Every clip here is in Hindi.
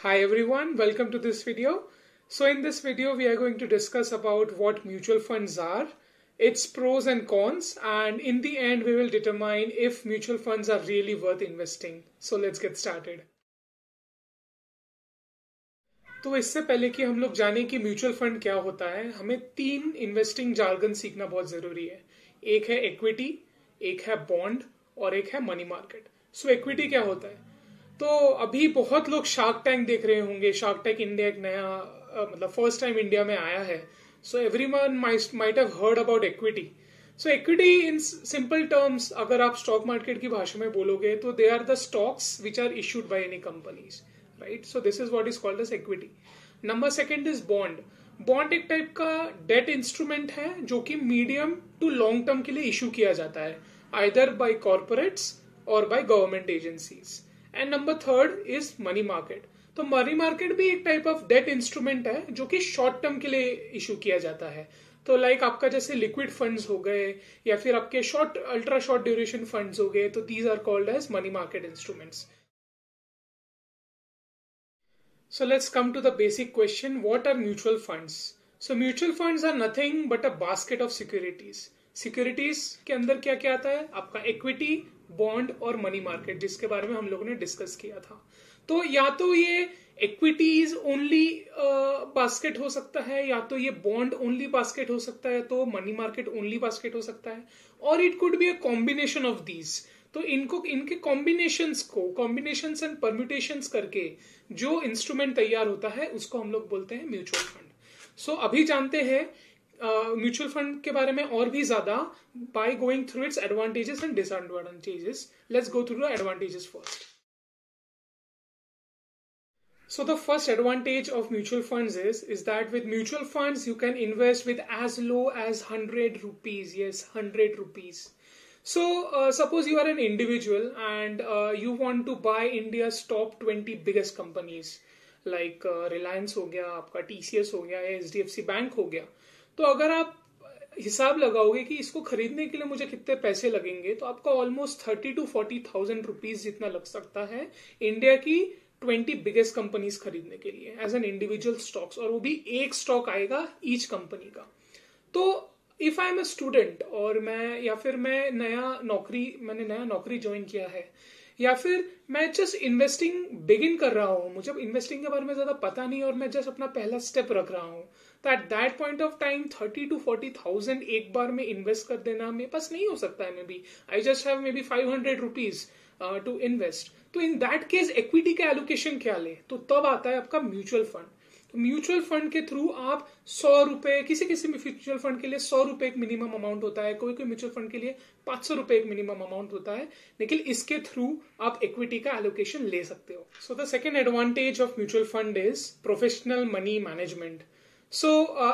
Hi everyone, welcome to this video. So in this video we are going to discuss about what mutual funds are, its pros and cons, and in the end we will determine if mutual funds are really worth investing. So let's get started. तो इससे पहले कि हम लोग जाने कि म्यूचुअल फंड क्या होता है, हमें तीन इन्वेस्टिंग जार्गन सीखना बहुत जरूरी है। एक है इक्विटी, एक है बॉन्ड और एक है मनी मार्केट। सो इक्विटी क्या होता है? तो अभी बहुत लोग शार्क टैंक देख रहे होंगे। शार्क टैंक इंडिया एक नया मतलब फर्स्ट टाइम इंडिया में आया है। So everyone might have heard about equity. So equity in simple terms अगर आप स्टॉक मार्केट की भाषा में बोलोगे तो they are the stocks which are issued by any companies, right? So this is what is called as equity. Number second is bond. Bond एक टाइप का डेट इंस्ट्रूमेंट है जो कि मीडियम टू लॉन्ग टर्म के लिए इशू किया जाता है, आइदर बाय कॉर्पोरेट्स और by government agencies. And number third is money market. तो मनी मार्केट भी एक टाइप ऑफ डेट इंस्ट्रूमेंट है जो कि शॉर्ट टर्म के लिए इशू किया जाता है। तो लाइक आपका जैसे लिक्विड फंड्स हो गए या फिर आपके short ultra short duration funds हो गए, तो these are called as money market instruments. So let's come to the basic question, what are mutual funds? So mutual funds are nothing but a basket of securities. Securities के अंदर क्या क्या आता है? आपका equity, bond और money market, जिसके बारे में हम लोगों ने डिस्कस किया था। तो या तो ये equities only basket हो सकता है, या तो ये bond only basket हो सकता है, तो money market only basket हो सकता है, और it could be a combination of these। तो इनके कॉम्बिनेशंस एंड परम्यूटेशंस करके जो इंस्ट्रूमेंट तैयार होता है उसको हम लोग बोलते हैं म्यूचुअल फंड। सो अभी जानते हैं म्यूचुअल फंड के बारे में और भी ज्यादा by going through its advantages and disadvantages. Let's go through the advantages first. So the first advantage of mutual funds is that with mutual funds you can invest with as low as 100 rupees. Yes, 100 rupees. So suppose you are an individual and you want to buy India's top 20 biggest companies like Reliance हो गया, आपका TCS हो गया, या HDFC बैंक हो गया। तो अगर आप हिसाब लगाओगे कि इसको खरीदने के लिए मुझे कितने पैसे लगेंगे, तो आपको ऑलमोस्ट 30 to 40,000 रुपीज जितना लग सकता है इंडिया की 20 बिगेस्ट कंपनीज खरीदने के लिए एज एन इंडिविजुअल स्टॉक्स, और वो भी एक स्टॉक आएगा ईच कंपनी का। तो if I am a student और मैंने नया नौकरी ज्वाइन किया है, या फिर मैं जस्ट इन्वेस्टिंग बिगिन कर रहा हूं, मुझे इन्वेस्टिंग के बारे में ज्यादा पता नहीं और मैं जस्ट अपना पहला स्टेप रख रहा हूं, तो at that point of time 30 to 40,000 एक बार में इन्वेस्ट कर देना मेरे पास नहीं हो सकता है। Maybe I just have maybe 500 rupees to invest. तो इन दैट केस इक्विटी का एलोकेशन क्या ले, तो तब आता है आपका म्यूचुअल फंड। तो म्यूचुअल फंड के थ्रू आप 100 रुपए, किसी म्यूचुअल फंड के लिए 100 रुपए एक मिनिमम अमाउंट होता है, कोई म्यूचुअल फंड के लिए 500 रुपए एक मिनिमम अमाउंट होता है, लेकिन इसके थ्रू आप इक्विटी का एलोकेशन ले सकते हो। So the second advantage of mutual fund is professional money management. So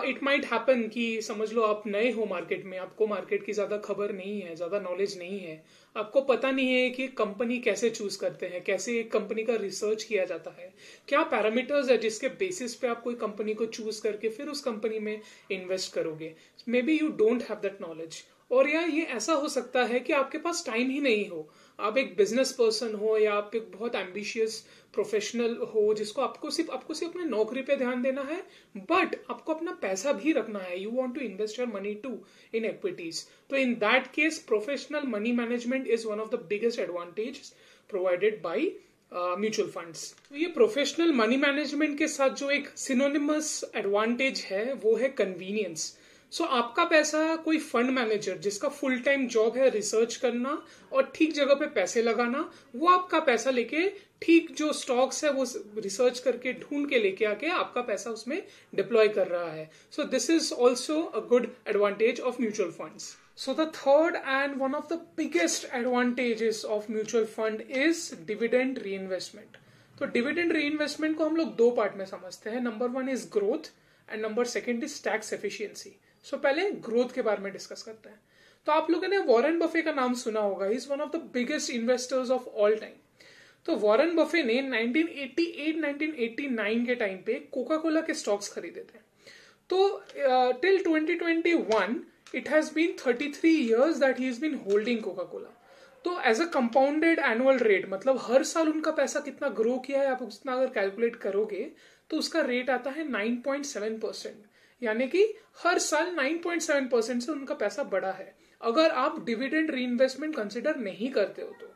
it might happen कि समझ लो आप नए हो मार्केट में, आपको मार्केट की ज्यादा खबर नहीं है, ज्यादा नॉलेज नहीं है, आपको पता नहीं है कि कंपनी कैसे चूज करते हैं, कैसे एक कंपनी का रिसर्च किया जाता है, क्या पैरामीटर्स है जिसके बेसिस पे आप कोई कंपनी को चूज करके फिर उस कंपनी में इन्वेस्ट करोगे। May be you don't have that knowledge, और या ये ऐसा हो सकता है कि आपके पास टाइम ही नहीं हो, आप एक बिजनेस पर्सन हो या आप एक बहुत एम्बिशियस प्रोफेशनल हो जिसको आपको सिर्फ अपने नौकरी पे ध्यान देना है, बट आपको अपना पैसा भी रखना है, you want to invest your money to in equities. तो in that case professional money management is one of the biggest advantage provided by mutual funds. तो ये प्रोफेशनल मनी मैनेजमेंट के साथ जो एक सिनोनिमस एडवांटेज है वो है कन्वीनियंस। सो आपका पैसा कोई फंड मैनेजर जिसका फुल टाइम जॉब है रिसर्च करना और ठीक जगह पे पैसे लगाना, वो आपका पैसा लेके ठीक जो स्टॉक्स है वो रिसर्च करके ढूंढ के लेके आके आपका पैसा उसमें डिप्लॉय कर रहा है। सो this is also a good advantage of mutual funds. So the third and one of the biggest advantages of mutual fund is dividend reinvestment. तो dividend reinvestment को हम लोग दो पार्ट में समझते हैं। Number one is growth and number second is tax efficiency. So पहले ग्रोथ के बारे में डिस्कस करते हैं। तो आप लोगों ने वॉरेन बफे का नाम सुना होगा, is one of the biggest investors of all time. तो वॉरेन बफे ने 1988-1989 के टाइम पे कोका कोला के स्टॉक्स खरीदे थे। तो till 2021 it has been 33 years that he has been holding Coca-Cola. तो as a compounded annual rate, मतलब हर साल उनका पैसा कितना ग्रो किया है आप उतना अगर कैलकुलेट करोगे तो उसका रेट आता है 9.7%, यानी कि हर साल 9.7% से उनका पैसा बढ़ा है, अगर आप डिविडेंड री इन्वेस्टमेंट कंसिडर नहीं करते हो तो।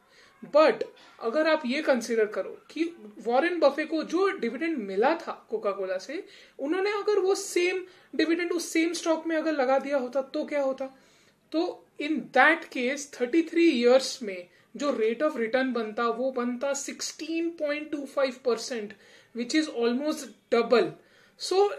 बट अगर आप ये कंसिडर करो कि वॉरेन बफे को जो डिविडेंड मिला था कोका कोला से, उन्होंने अगर वो सेम डिविडेंड उस सेम स्टॉक में अगर लगा दिया होता तो क्या होता? तो इन दैट केस 33 इयर्स में जो रेट ऑफ रिटर्न बनता वो बनता 16.25%, विच इज ऑलमोस्ट डबल। सो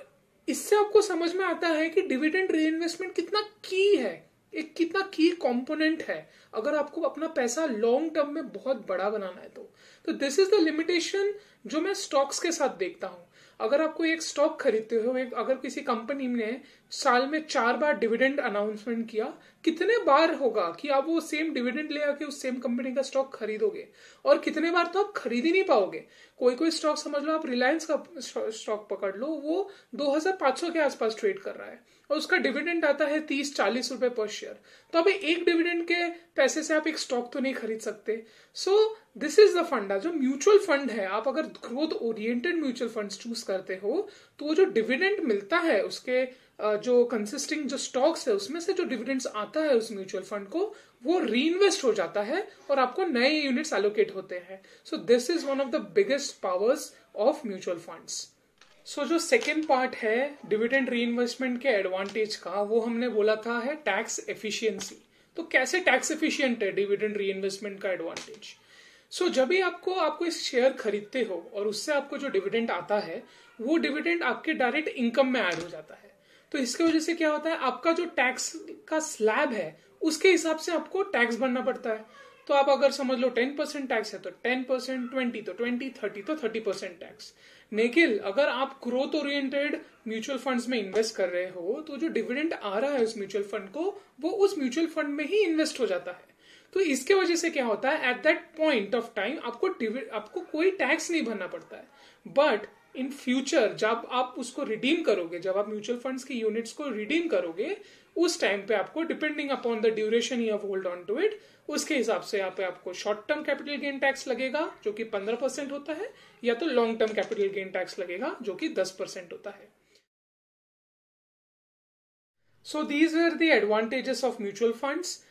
इससे आपको समझ में आता है कि डिविडेंड री इन्वेस्टमेंट कितना की है, एक कितना की कंपोनेंट है अगर आपको अपना पैसा लॉन्ग टर्म में बहुत बड़ा बनाना है तो दिस इज द लिमिटेशन जो मैं स्टॉक्स के साथ देखता हूं। अगर आप कोई एक स्टॉक खरीदते हो, अगर किसी कंपनी ने साल में 4 बार डिविडेंड अनाउंसमेंट किया, कितने बार होगा कि आप वो सेम डिविडेंड ले आके उस सेम कंपनी का स्टॉक खरीदोगे? और कितने बार तो आप खरीद ही नहीं पाओगे। कोई कोई स्टॉक समझ लो, आप रिलायंस का स्टॉक पकड़ लो, वो 2500 के आसपास ट्रेड कर रहा है और उसका डिविडेंड आता है 30-40 रुपए पर शेयर। तो अब एक डिविडेंड के पैसे से आप एक स्टॉक तो नहीं खरीद सकते। सो दिस इज द फंडा। जो म्यूचुअल फंड है, आप अगर growth oriented mutual fund choose करते हो तो वो जो डिविडेंड मिलता है उसके जो कंसिस्टिंग जो स्टॉक्स है उसमें से जो डिविडेंड्स आता है उस म्यूचुअल फंड को, वो री इन्वेस्ट हो जाता है और आपको नए यूनिट्स एलोकेट होते हैं। So this is one of the biggest powers of mutual funds. So जो सेकेंड पार्ट है डिविडेंड री इन्वेस्टमेंट के एडवांटेज का, वो हमने बोला था है टैक्स एफिशिएंसी। तो कैसे टैक्स एफिशिएंट है डिविडेंड री इन्वेस्टमेंट का एडवांटेज? सो जब भी आपको इस शेयर खरीदते हो और उससे आपको जो डिविडेंड आता है वो डिविडेंड आपके डायरेक्ट इनकम में ऐड हो जाता है। तो इसके वजह से क्या होता है, आपका जो टैक्स का स्लैब है उसके हिसाब से आपको टैक्स भरना पड़ता है। तो आप अगर समझ लो 10% टैक्स है तो 10%, 20 तो 20, 30 तो 30% टैक्स। लेकिन अगर आप ग्रोथ ओरिएंटेड म्यूचुअल फंड्स में इन्वेस्ट कर रहे हो तो जो डिविडेंड आ रहा है उस म्यूचुअल फंड को, वो उस म्यूचुअल फंड में ही इन्वेस्ट हो जाता है। तो इसके वजह से क्या होता है, at that point of time आपको कोई टैक्स नहीं भरना पड़ता है। बट इन फ्यूचर जब आप उसको रिडीम करोगे, जब आप म्यूचुअल फंड्स की यूनिट्स को रिडीम करोगे, उस टाइम पे आपको depending upon the duration you have hold on to it, उसके हिसाब से यहाँ पे आपको short term capital gain tax लगेगा जो कि 15% होता है, या तो long term capital gain tax लगेगा जो कि 10% होता है। So these were the advantages of mutual funds.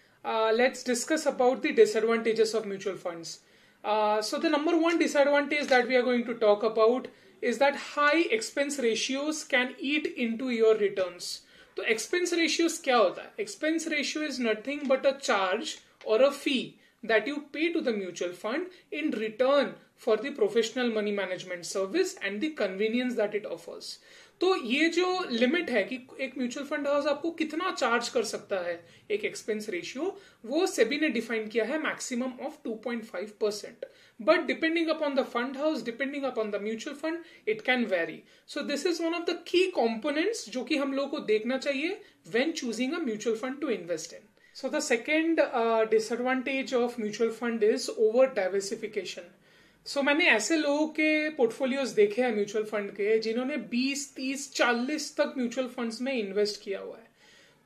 Let's discuss about the disadvantages of mutual funds. So the number one disadvantage that we are going to talk about is that high expense ratios can eat into your returns. तो expense ratios क्या होता है? Expense ratio is nothing but a charge or a fee that you pay to the mutual fund in return for the professional money management service and the convenience that it offers. तो ये जो लिमिट है कि एक म्यूचुअल फंड हाउस आपको कितना चार्ज कर सकता है एक एक्सपेंस रेशियो, वो सेबी ने डिफाइन किया है maximum of 2.5%। But depending upon the fund house, depending upon the mutual fund, it can vary. So this is one of the key components जो कि हम लोगों को देखना चाहिए when choosing a mutual fund to invest in. So the second disadvantage of mutual fund is over diversification. So मैंने ऐसे लोगों के पोर्टफोलियोज देखे हैं म्यूचुअल फंड के जिन्होंने 20, 30, 40 तक म्यूचुअल फंड्स में इन्वेस्ट किया हुआ है।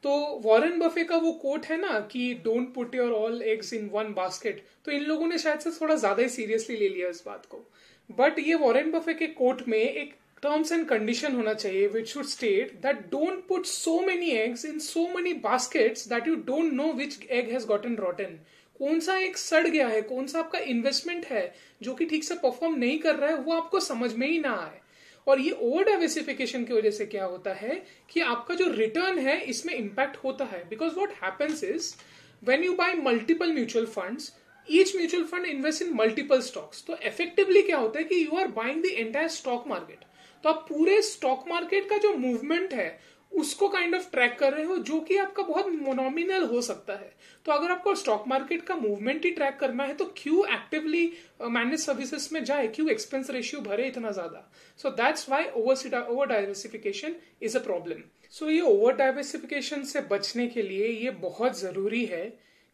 तो वॉरेन बफे का वो कोट है ना कि don't put your all eggs in one basket, तो इन लोगों ने शायद से थोड़ा ज्यादा ही सीरियसली ले लिया इस बात को। बट ये वॉरेन बफे के कोट में एक टर्म्स एंड कंडीशन होना चाहिए which should state that don't put so many eggs in so many baskets that you don't know which egg has gotten रॉटन। कौन सा एक सड़ गया है, कौन सा आपका इन्वेस्टमेंट है जो कि ठीक से परफॉर्म नहीं कर रहा है, वो आपको समझ में ही ना आए। और ये ओवर डाइवर्सिफिकेशन की वजह से क्या होता है कि आपका जो रिटर्न है इसमें इंपैक्ट होता है। Because what happens is when you buy multiple mutual funds, each mutual fund invest in multiple stocks, तो इफेक्टिवली क्या होता है कि you are buying the entire stock market. तो आप पूरे स्टॉक मार्केट का जो मूवमेंट है उसको काइंड ऑफ ट्रैक कर रहे हो, जो कि आपका बहुत नॉमिनल हो सकता है। तो अगर आपको स्टॉक मार्केट का मूवमेंट ही ट्रैक करना है तो क्यों एक्टिवली मैनेज सर्विसेज में जाए, क्यों एक्सपेंस रेशियो भरे इतना ज्यादा। So that's why over diversification is a problem. So ये ओवर डाइवर्सिफिकेशन से बचने के लिए ये बहुत जरूरी है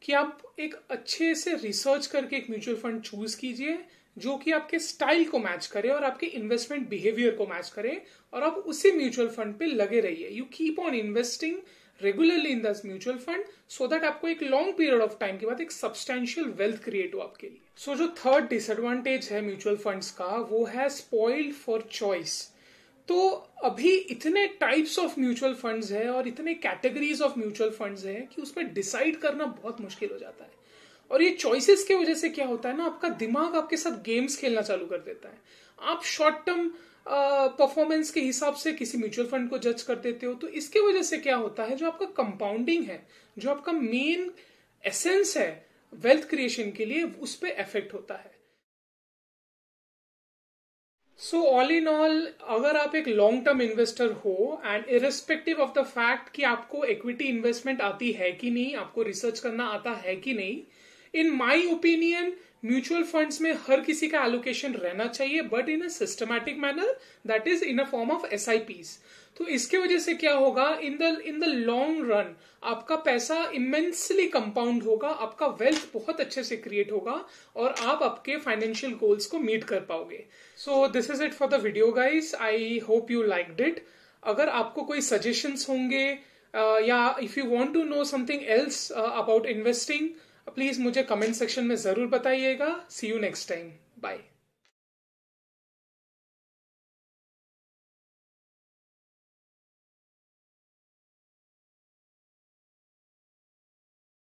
कि आप एक अच्छे से रिसर्च करके एक म्यूचुअल फंड चूज कीजिए जो कि आपके स्टाइल को मैच करे और आपके इन्वेस्टमेंट बिहेवियर को मैच करे, और आप उसी म्यूचुअल फंड पे लगे रहिए। You keep on investing regularly in the mutual fund, so that आपको एक लॉन्ग पीरियड ऑफ टाइम के बाद एक सब्सटैंशियल वेल्थ क्रिएट हो आपके लिए। सो जो थर्ड डिसएडवांटेज है म्यूचुअल फंड्स का, वो है स्पॉइल्ड फॉर चॉइस। तो अभी इतने टाइप्स ऑफ म्यूचुअल फंड्स है और इतने कैटेगरीज ऑफ म्यूचुअल फंड्स है कि उसमें डिसाइड करना बहुत मुश्किल हो जाता है। और ये चॉइसेस की वजह से क्या होता है ना, आपका दिमाग आपके साथ गेम्स खेलना चालू कर देता है। आप शॉर्ट टर्म परफॉर्मेंस के हिसाब से किसी म्यूचुअल फंड को जज कर देते हो। तो इसके वजह से क्या होता है, जो आपका कंपाउंडिंग है, जो आपका मेन एसेंस है वेल्थ क्रिएशन के लिए, उस पर इफेक्ट होता है। सो ऑल इन ऑल, अगर आप एक लॉन्ग टर्म इन्वेस्टर हो and irrespective of the fact कि आपको इक्विटी इन्वेस्टमेंट आती है कि नहीं, आपको रिसर्च करना आता है कि नहीं, इन माई ओपिनियन म्यूचुअल फंड्स में हर किसी का एलोकेशन रहना चाहिए, but in a systematic manner, that is in a form of SIPs। तो इसके वजह से क्या होगा, इन द लॉन्ग रन आपका पैसा इमेंसली कंपाउंड होगा, आपका वेल्थ बहुत अच्छे से क्रिएट होगा और आप आपके फाइनेंशियल गोल्स को मीट कर पाओगे। So this is it for the video guys, I hope you liked it. अगर आपको कोई सजेशंस होंगे या if you want to know something else about investing, please मुझे कमेंट सेक्शन में जरूर बताइएगा। See you next time, bye.